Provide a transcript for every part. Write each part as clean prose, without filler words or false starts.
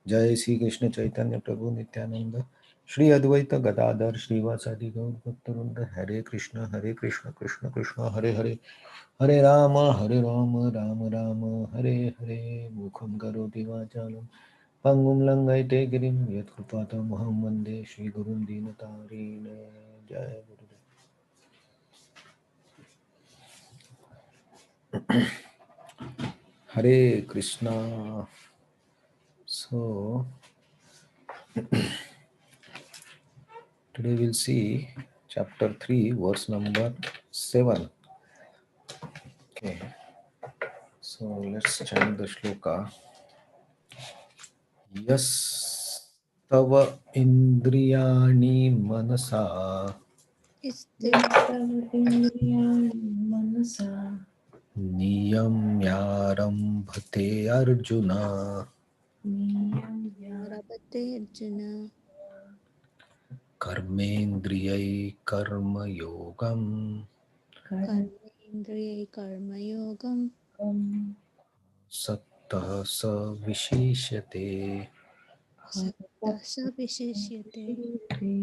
जय श्री कृष्ण चैतन्य प्रभु नित्यानंद श्री अद्वैत गदाधर श्रीवासादि गौर भक्तवृंद हरे कृष्ण कृष्ण कृष्ण हरे हरे हरे राम राम राम हरे हरे मुखं करोति वाचालं पंगुं लंघयते गिरिं यत्कृपातमहं वन्दे श्रीगुरुं दीनतारिणे जय गुरुदेव। Hare Krishna. So today we'll see chapter 3, verse number 7. Okay, so let's chant the shloka. Yas tava indriyani manasa यस्तव इन्द्रियाणि मनसा niyamyarambhate arjuna नियम्य Rabate Arjuna karmendriyai karma yogam Karma Indriya Karma Yogam कर्मकं sattva sa vishishyate. Sattasa Vishishyate हस्तक्षेपे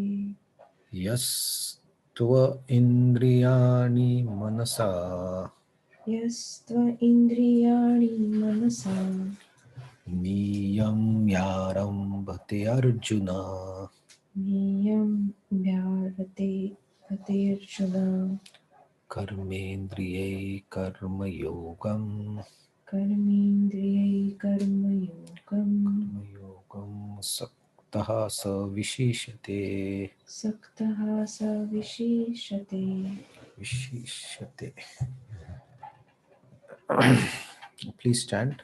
यस्त्व इन्द्रियाणि मनसा यस्त्व इन्द्रियाणि मनसा नियम्यारम्भते अर्जुन नियम्यारते रतेऽर्जुन कर्मेन्द्रियै कर्मयोगम् कर्मेन्द्रियै कर्मयोगं सक्तः स विशिष्यते सक्तः स विशेषते विशिष्यते. Please stand.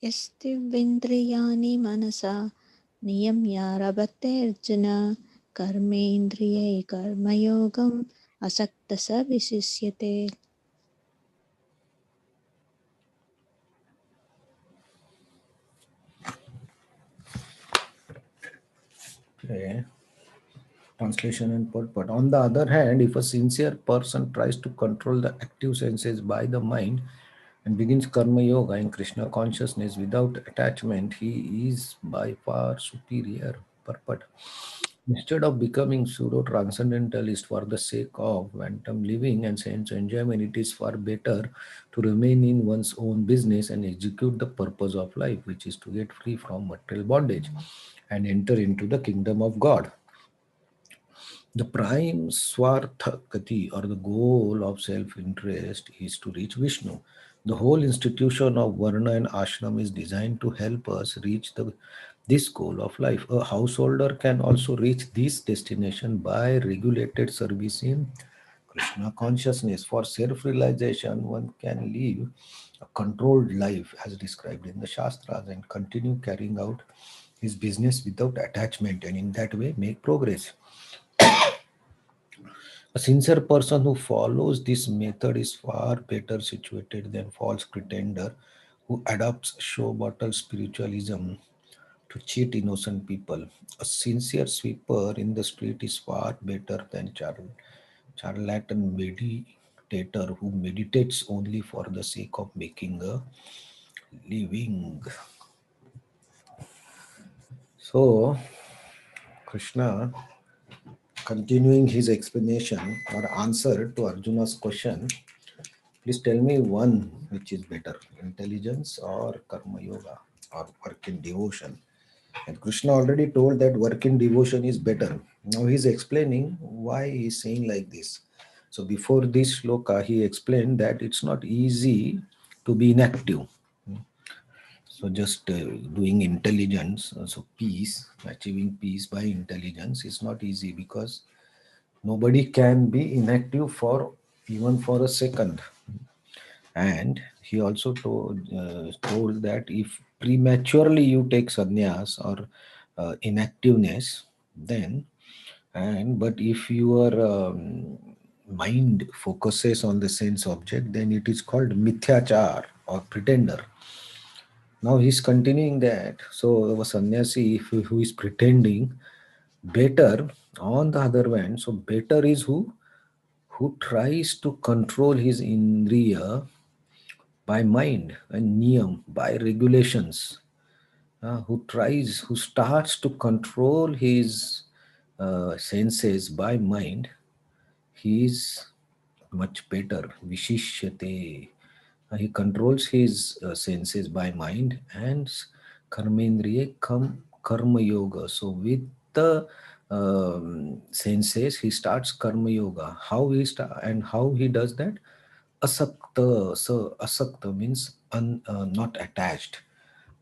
Yastivindriyani Manasa Niyamya Rabate Arjuna Karmendriya Karma Yogam Asaktasa Vishishyate. Okay. Translation and purport. On the other hand, if a sincere person tries to control the active senses by the mind and begins karma yoga in Krishna consciousness without attachment, he is by far superior. Purport. Instead of becoming pseudo transcendentalist for the sake of phantom living and sense enjoyment, it is far better to remain in one's own business and execute the purpose of life, which is to get free from material bondage and enter into the kingdom of God. The prime Swartha Gati, or the goal of self-interest, is to reach Vishnu. The whole institution of Varna and Ashram is designed to help us reach this goal of life. A householder can also reach this destination by regulated service in Krishna consciousness. For self-realization, one can live a controlled life as described in the Shastras and continue carrying out his business without attachment, and in that way make progress. A sincere person who follows this method is far better situated than false pretender who adopts show bottle spiritualism to cheat innocent people. A sincere sweeper in the street is far better than charlatan meditator who meditates only for the sake of making a living. So, Krishna, continuing his explanation or answer to Arjuna's question, please tell me one which is better, intelligence or karma yoga or work in devotion. And Krishna already told that work in devotion is better. Now he's explaining why he's saying like this. So before this shloka, he explained that it's not easy to be inactive. So just doing intelligence, so peace, achieving peace by intelligence is not easy because nobody can be inactive for even for a second. And he also told that if prematurely you take sannyas or inactiveness, then but if your mind focuses on the sense object, then it is called mithyachar or pretender. Now he's continuing that. So a sannyasi who is pretending, better on the other hand, so better is who tries to control his indriya by mind, and niyam, by regulations. Who starts to control his senses by mind, he is much better. Vishishyate. He controls his senses by mind, and karmendriye karma yoga. So with the senses, he starts karma yoga. How he does that? Asakta. So asakta means not attached.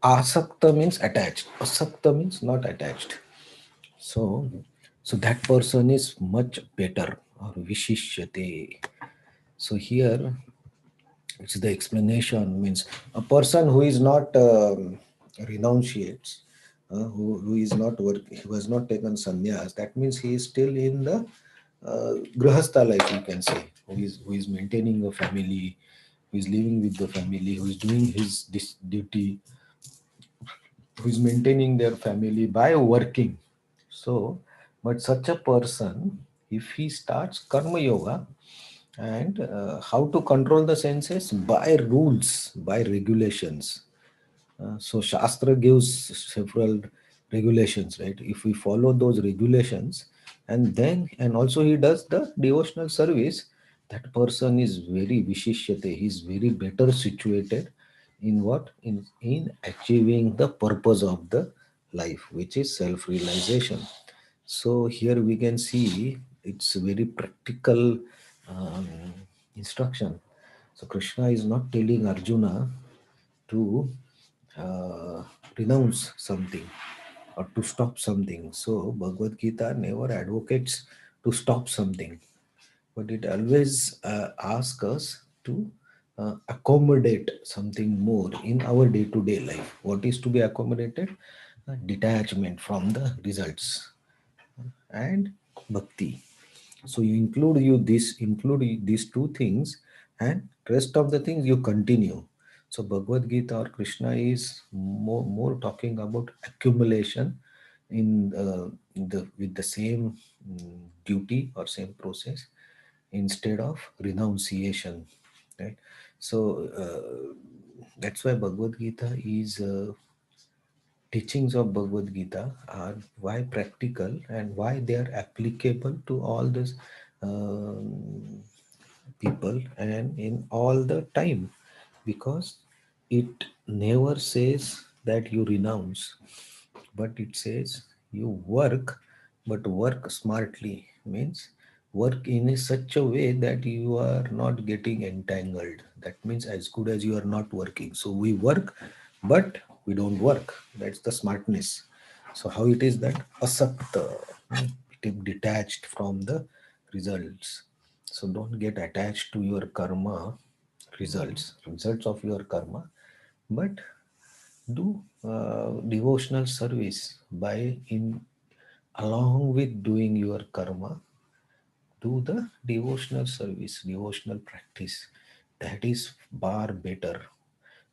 Asakta means attached. Asakta means not attached. So, so that person is much better, or vishishyate. So here it's the explanation means a person who is not renunciates, who is not working, who has not taken sannyas. That means he is still in the grahastha life, you can say, who is maintaining a family, who is living with the family, who is doing his this duty, who is maintaining their family by working. So, but such a person, if he starts karma yoga, and how to control the senses by rules, by regulations. So Shastra gives several regulations, right? If we follow those regulations, and also he does the devotional service, that person is very vishishyate. He is very better situated in what? In achieving the purpose of the life, which is self-realization. So here we can see it's a very practical um, instruction. So Krishna is not telling Arjuna to uh, renounce something or to stop something. So Bhagavad Gita never advocates to stop something, but it always asks us to accommodate something more in our day-to-day life. What is to be accommodated? Detachment from the results and bhakti. So you include these two things, and rest of the things you continue. So Bhagavad Gita or Krishna is more talking about accumulation in the with the same duty or same process, instead of renunciation, right? So that's why Bhagavad Gita is teachings of Bhagavad Gita are why practical and why they are applicable to all this um, people and in all the time, because it never says that you renounce, but it says you work, but work smartly, means work in such a way that you are not getting entangled. That means as good as you are not working. So we work, but we don't work. That's the smartness. So how it is that asakta, it is detached from the results. So don't get attached to your karma results of your karma, but do devotional service by in along with doing your karma, do the devotional service, devotional practice. That is far better.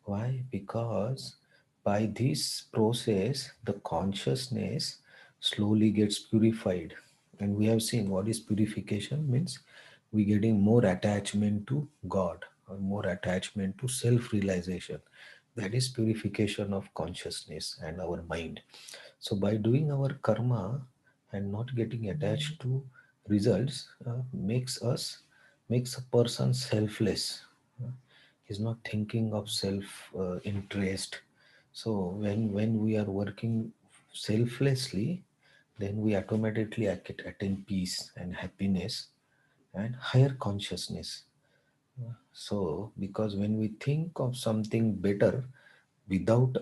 Why? Because by this process, the consciousness slowly gets purified. And we have seen what is purification means. We getting more attachment to God or more attachment to self-realization. That is purification of consciousness and our mind. So by doing our karma and not getting attached to results, makes a person selfless. He's not thinking of self interest. So when we are working selflessly, then we automatically attain peace and happiness and higher consciousness. So because when we think of something better, without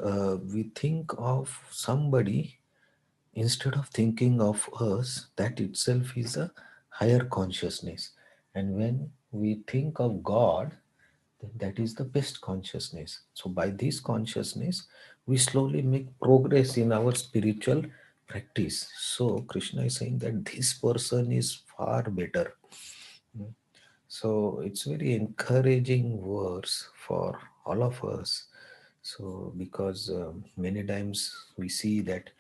we think of somebody instead of thinking of us, that itself is a higher consciousness. And when we think of God, then that is the best consciousness. So by this consciousness, we slowly make progress in our spiritual practice. So Krishna is saying that this person is far better. So it's very encouraging words for all of us. So because many times we see that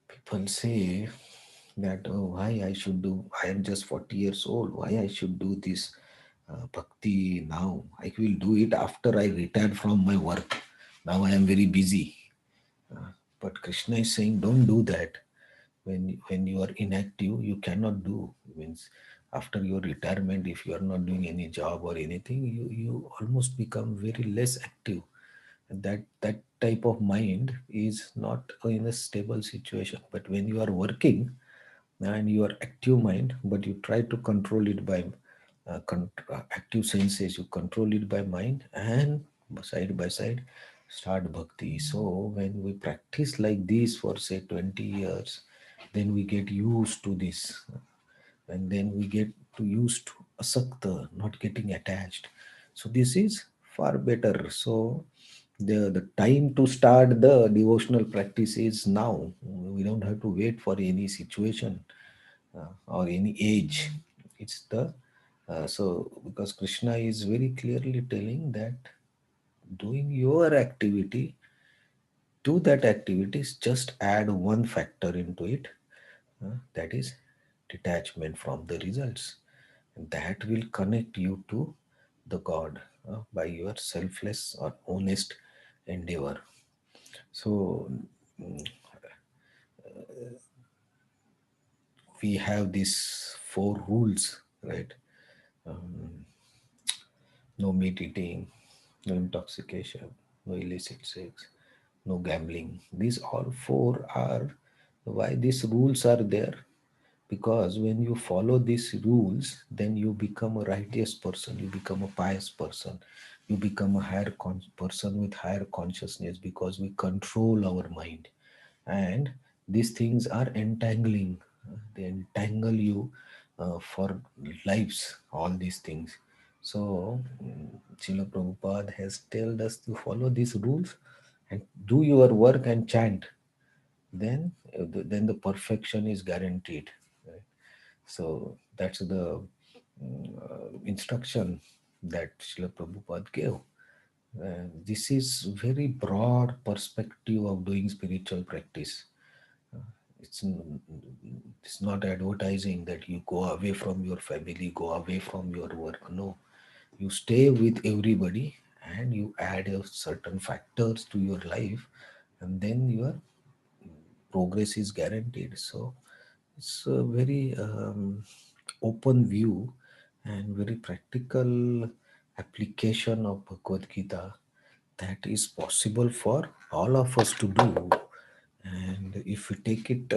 people say that, oh, why I should do, I am just 40 years old, why I should do this bhakti now. I will do it after I retire from my work. Now I am very busy. But Krishna is saying, don't do that. When you are inactive, you cannot do. Means after your retirement, if you are not doing any job or anything, you almost become very less active. And that type of mind is not in a stable situation. But when you are working, and your active mind, but you try to control it by active senses, you control it by mind, and side by side start bhakti. So when we practice like this for say 20 years, then we get used to this, and then we get to used to asakta, not getting attached. So this is far better. So the time to start the devotional practice is now. We don't have to wait for any situation or any age. It's the so because Krishna is very clearly telling that doing your activity to that activities, just add one factor into it, that is detachment from the results, and that will connect you to the God by your selfless or honest endeavor. So we have these four rules, right? No meat eating, no intoxication, no illicit sex, no gambling. These all four are why these rules are there. Because when you follow these rules, then you become a righteous person, you become a pious person, you become a higher person with higher consciousness, because we control our mind. And these things are entangling. They entangle you for lives, all these things. So Srila Prabhupada has told us to follow these rules and do your work and chant. Then the perfection is guaranteed, right? So that's the instruction that Srila Prabhupada gave. This is very broad perspective of doing spiritual practice. It's it's not advertising that you go away from your family, go away from your work. No, you stay with everybody and you add a certain factors to your life, and then your progress is guaranteed. So it's a very open view and very practical application of Bhagavad Gita that is possible for all of us to do. And if we take it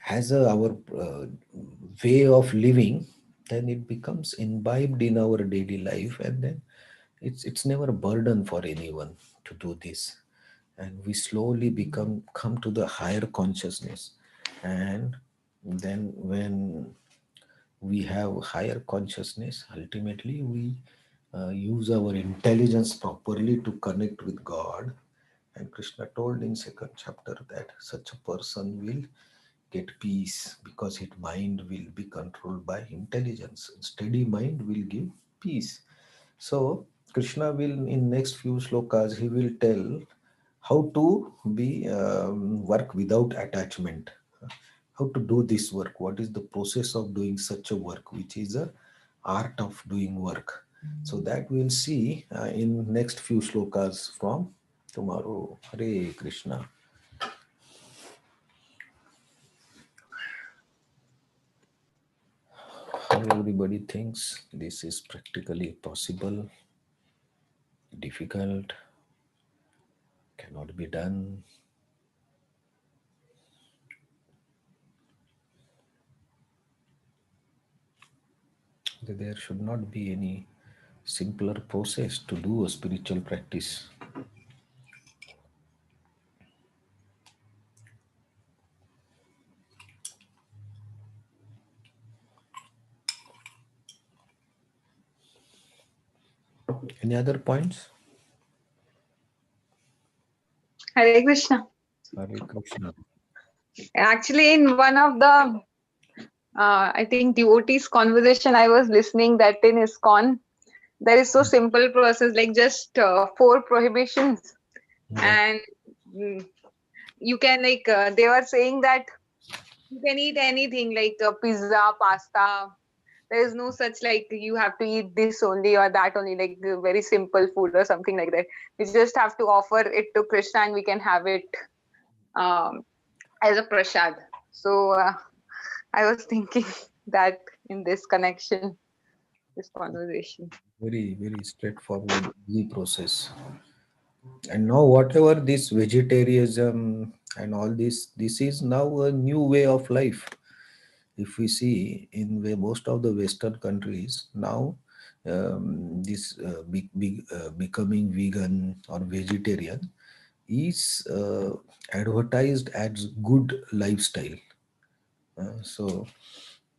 as our way of living, then it becomes imbibed in our daily life, and then it's never a burden for anyone to do this. And we slowly come to the higher consciousness, and then when we have higher consciousness, ultimately we use our intelligence properly to connect with God. And Krishna told in second chapter that such a person will get peace, because his mind will be controlled by intelligence. Steady mind will give peace. So Krishna will, in next few slokas, he will tell how to be work without attachment, how to do this work, what is the process of doing such a work, which is a art of doing work. So that we'll see in next few slokas from tomorrow. Hare Krishna. How everybody thinks this is practically possible, difficult, cannot be done. There should not be any simpler process to do a spiritual practice. Any other points? Hare Krishna. Hare Krishna. Actually, in one of the, I think, devotees' conversation I was listening, that in ISKCON, there is so simple process, like just four prohibitions, Yeah. and mm, you can they were saying that you can eat anything like pizza, pasta, There is no such like you have to eat this only or that only, like the very simple food or something like that. We just have to offer it to Krishna and we can have it um, as a prasad. So I was thinking that in this connection, this conversation. Very straightforward, easy process. And now whatever this vegetarianism and all this is now a new way of life. If we see in most of the Western countries now, this becoming vegan or vegetarian is advertised as good lifestyle. So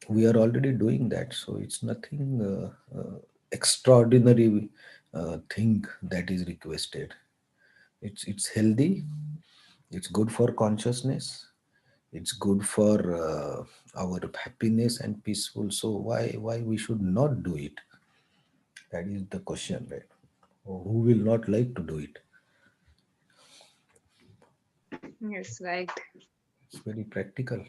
we are already doing that. So it's nothing extraordinary thing that is requested. It's healthy. It's good for consciousness. It's good for our happiness and peaceful. So why we should not do it? That is the question, right? Who will not like to do it? Yes, right. It's very practical.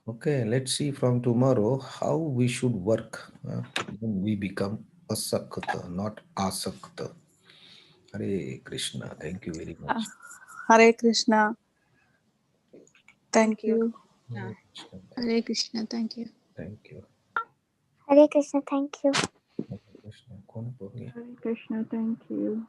Okay, let's see from tomorrow how we should work when we become asakta, not asakta. Hare Krishna. Thank you very Uh, much. Hare Krishna. Thank Thank you. you. Yeah. Hare Krishna. Hare Krishna. Thank you. Thank you. Hare Krishna, thank you. Hare Krishna. कौन बोल गया? Hare Krishna, thank you.